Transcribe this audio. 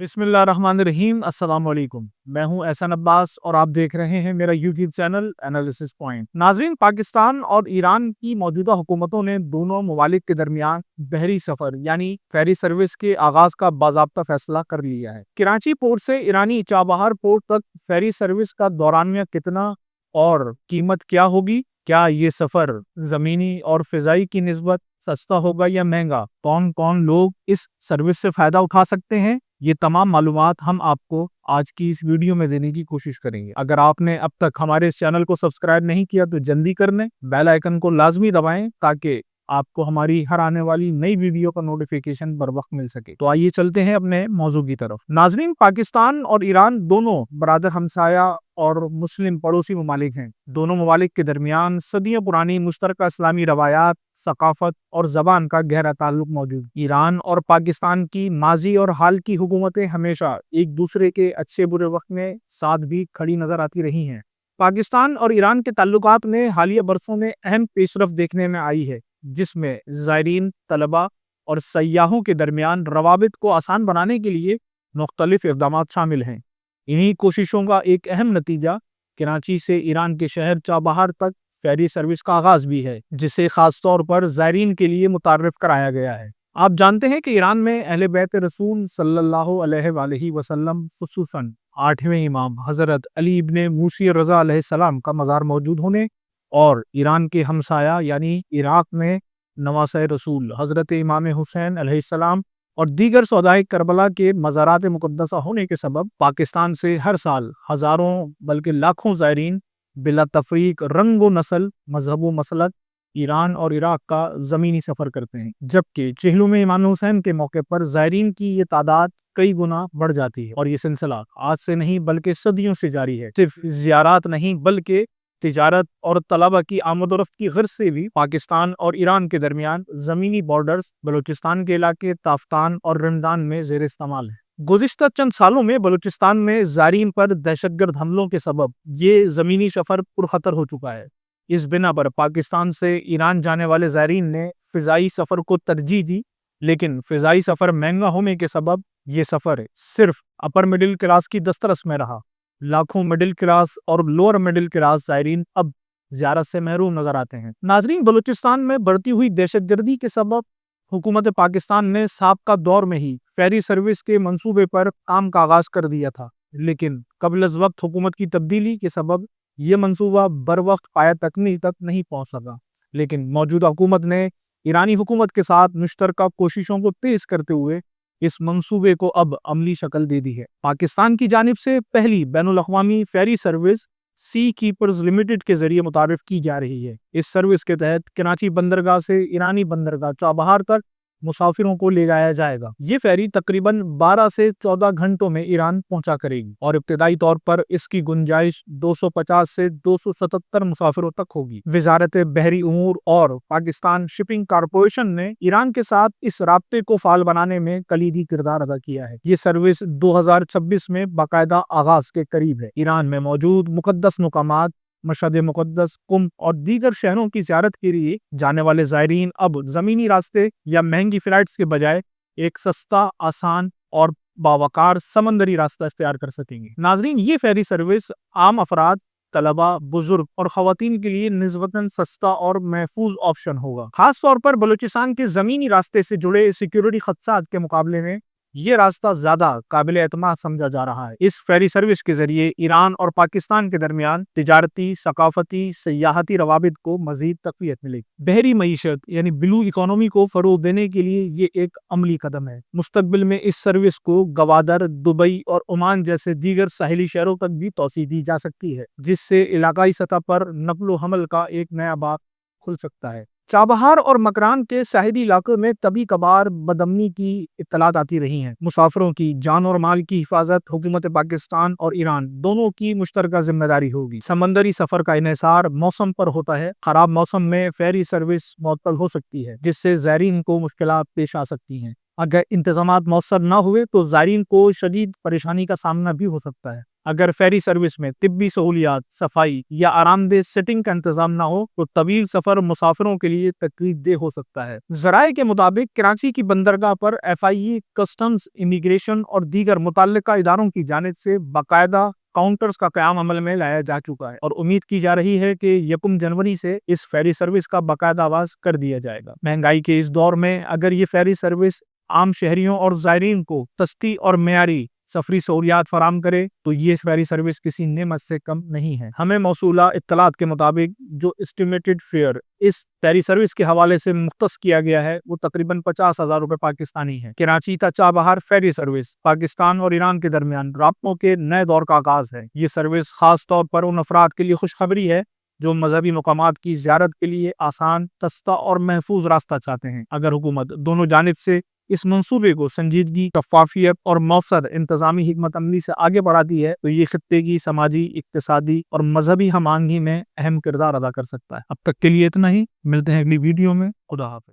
بسم اللہ الرحمن الرحیم۔ السلام علیکم، میں ہوں احسن عباس اور آپ دیکھ رہے ہیں میرا یوٹیوب چینل انالیسس پوائنٹ۔ ناظرین، پاکستان اور ایران کی موجودہ حکومتوں نے دونوں ممالک کے درمیان بحری سفر یعنی فیری سروس کے آغاز کا باضابطہ فیصلہ کر لیا ہے۔ کراچی پورٹ سے ایرانی چابہار پورٹ تک فیری سروس کا دورانیہ کتنا اور قیمت کیا ہوگی؟ کیا یہ سفر زمینی اور فضائی کی نسبت سستا ہوگا یا مہنگا؟ کون کون لوگ اس سروس سے فائدہ اٹھا سکتے ہیں؟ یہ تمام معلومات ہم آپ کو آج کی اس ویڈیو میں دینے کی کوشش کریں گے۔ اگر آپ نے اب تک ہمارے اس چینل کو سبسکرائب نہیں کیا تو جلدی کر لیں، بیل آئیکن کو لازمی دبائیں تاکہ آپ کو ہماری ہر آنے والی نئی ویڈیو کا نوٹیفیکیشن بر وقت مل سکے۔ تو آئیے چلتے ہیں اپنے موضوع کی طرف۔ ناظرین، پاکستان اور ایران دونوں برادر ہمسایہ اور مسلم پڑوسی ممالک ہیں۔ دونوں ممالک کے درمیان صدیوں پرانی مشترکہ اسلامی روایات، ثقافت اور زبان کا گہرا تعلق موجود۔ ایران اور پاکستان کی ماضی اور حال کی حکومتیں ہمیشہ ایک دوسرے کے اچھے برے وقت میں ساتھ بھی کھڑی نظر آتی رہی ہیں۔ پاکستان اور ایران کے تعلقات میں حالیہ برسوں میں اہم پیش رفت دیکھنے میں آئی ہے، جس میں زائرین، طلباء اور سیاحوں کے درمیان روابط کو آسان بنانے کے لیے مختلف اقدامات شامل ہیں۔ انہی کوششوں کا ایک اہم نتیجہ کراچی سے ایران کے شہر چابہار تک فیری سروس کا آغاز بھی ہے، جسے خاص طور پر زائرین کے لیے متعارف کرایا گیا ہے۔ آپ جانتے ہیں کہ ایران میں اہل بیت رسول صلی اللہ علیہ وآلہ وسلم، خصوصاً 8ویں امام حضرت علی ابن موسی رضا علیہ السلام کا مزار موجود ہونے اور ایران کے ہمسایہ یعنی عراق میں نواسۂ رسول حضرت امام حسین علیہ السلام اور دیگر شہدائے کربلا کے مزارات مقدسہ ہونے کے سبب پاکستان سے ہر سال ہزاروں بلکہ لاکھوں زائرین بلا تفریق رنگ و نسل، مذہب و مسلک ایران اور عراق کا زمینی سفر کرتے ہیں، جبکہ چہلم امام حسین کے موقع پر زائرین کی یہ تعداد کئی گنا بڑھ جاتی ہے۔ اور یہ سلسلہ آج سے نہیں بلکہ صدیوں سے جاری ہے۔ صرف زیارات نہیں بلکہ تجارت اور طلباء کی آمد و رفت کی غرض سے بھی پاکستان اور ایران کے درمیان زمینی بارڈرز بلوچستان کے علاقے تافتان اور رمضان میں زیر استعمال ہے۔ گزشتہ چند سالوں میں بلوچستان میں زائرین پر دہشت گرد حملوں کے سبب یہ زمینی سفر پرخطر ہو چکا ہے۔ اس بنا پر پاکستان سے ایران جانے والے زائرین نے فضائی سفر کو ترجیح دی، لیکن فضائی سفر مہنگا ہونے کے سبب یہ سفر صرف اپر مڈل کلاس کی دسترس میں رہا۔ لاکھوں مڈل کلاس اور لوور مڈل کلاس زائرین اب زیارت سے محروم نظر آتے ہیں۔ ناظرین، بلوچستان میں بڑھتی ہوئی دہشت گردی کے سبب حکومت پاکستان نے سابقہ دور میں ہی فیری سروس کے منصوبے پر کام کا آغاز کر دیا تھا، لیکن قبل از وقت حکومت کی تبدیلی کے سبب یہ منصوبہ بر وقت پایہ تکمیل تک نہیں پہنچ سکا۔ لیکن موجودہ حکومت نے ایرانی حکومت کے ساتھ مشترکہ کوششوں کو تیز کرتے ہوئے اس منصوبے کو اب عملی شکل دے دی ہے۔ پاکستان کی جانب سے پہلی بین الاقوامی فیری سروس سی کیپرز لمیٹڈ کے ذریعے متعارف کی جا رہی ہے۔ اس سروس کے تحت کراچی بندرگاہ سے ایرانی بندرگاہ چابہار تک مسافروں کو لے جایا جائے گا۔ یہ فیری تقریباً 12 سے 14 گھنٹوں میں ایران پہنچا کرے گی اور ابتدائی طور پر اس کی گنجائش 250 سے 277 مسافروں تک ہوگی۔ وزارت بحری امور اور پاکستان شپنگ کارپوریشن نے ایران کے ساتھ اس رابطے کو فعال بنانے میں کلیدی کردار ادا کیا ہے۔ یہ سروس 2026 میں باقاعدہ آغاز کے قریب ہے۔ ایران میں موجود مقدس مقامات، مشہد مقدس، قم اور دیگر شہروں کی زیارت کے لیے جانے والے زائرین اب زمینی راستے یا مہنگی فلائٹس کے بجائے ایک سستا، آسان اور باوقار سمندری راستہ اختیار کر سکیں گے۔ ناظرین، یہ فیری سروس عام افراد، طلباء، بزرگ اور خواتین کے لیے نسبتاً سستا اور محفوظ آپشن ہوگا۔ خاص طور پر بلوچستان کے زمینی راستے سے جڑے سیکیورٹی خدشات کے مقابلے میں یہ راستہ زیادہ قابل اعتماد سمجھا جا رہا ہے۔ اس فیری سروس کے ذریعے ایران اور پاکستان کے درمیان تجارتی، ثقافتی، سیاحتی روابط کو مزید تقویت ملے گی۔ بحری معیشت یعنی بلو اکانومی کو فروغ دینے کے لیے یہ ایک عملی قدم ہے۔ مستقبل میں اس سروس کو گوادر، دبئی اور عمان جیسے دیگر ساحلی شہروں تک بھی توسیع دی جا سکتی ہے، جس سے علاقائی سطح پر نقل و حمل کا ایک نیا باب کھل سکتا ہے۔ چابہار اور مکران کے ساحلی علاقوں میں کبھی کبھار بدامنی کی اطلاعات آتی رہی ہیں۔ مسافروں کی جان اور مال کی حفاظت حکومت پاکستان اور ایران دونوں کی مشترکہ ذمہ داری ہوگی۔ سمندری سفر کا انحصار موسم پر ہوتا ہے۔ خراب موسم میں فیری سروس معطل ہو سکتی ہے، جس سے زائرین کو مشکلات پیش آ سکتی ہیں۔ اگر انتظامات مؤثر نہ ہوئے تو زائرین کو شدید پریشانی کا سامنا بھی ہو سکتا ہے۔ اگر فیری سروس میں طبی سہولیات، صفائی یا آرام دہ سیٹنگ کا انتظام نہ ہو تو طویل سفر مسافروں کے لیے تکلیف دہ ہو سکتا ہے۔ ذرائع کے مطابق کراچی کی بندرگاہ پر FIE، کسٹمز، امیگریشن اور دیگر متعلقہ اداروں کی جانب سے باقاعدہ کاؤنٹرز کا قیام عمل میں لایا جا چکا ہے، اور امید کی جا رہی ہے کہ 1 جنوری سے اس فیری سروس کا باقاعدہ آغاز کر دیا جائے گا۔ مہنگائی کے اس دور میں اگر یہ فیری سروس عام شہریوں اور زائرین کو سستی اور معیاری سفری سہولیات فراہم کرے تو یہ فیری سروس کسی نعمت سے کم نہیں ہے۔ ہمیں موصولہ اطلاعات کے مطابق جو اسٹیمیٹڈ فیئر اس فیری سروس کے حوالے سے مختص کیا گیا ہے وہ تقریباً 50,000 روپے پاکستانی ہے۔ کراچی تا چابہار فیری سروس پاکستان اور ایران کے درمیان رابطوں کے نئے دور کا آغاز ہے۔ یہ سروس خاص طور پر ان افراد کے لیے خوشخبری ہے جو مذہبی مقامات کی زیارت کے لیے آسان، سستا اور محفوظ راستہ چاہتے ہیں۔ اگر حکومت دونوں جانب سے اس منصوبے کو سنجیدگی، شفافیت اور مؤثر انتظامی حکمت عملی سے آگے بڑھاتی ہے تو یہ خطے کی سماجی، اقتصادی اور مذہبی ہم آہنگی میں اہم کردار ادا کر سکتا ہے۔ اب تک کے لیے اتنا ہی، ملتے ہیں اگلی ویڈیو میں۔ خدا حافظ۔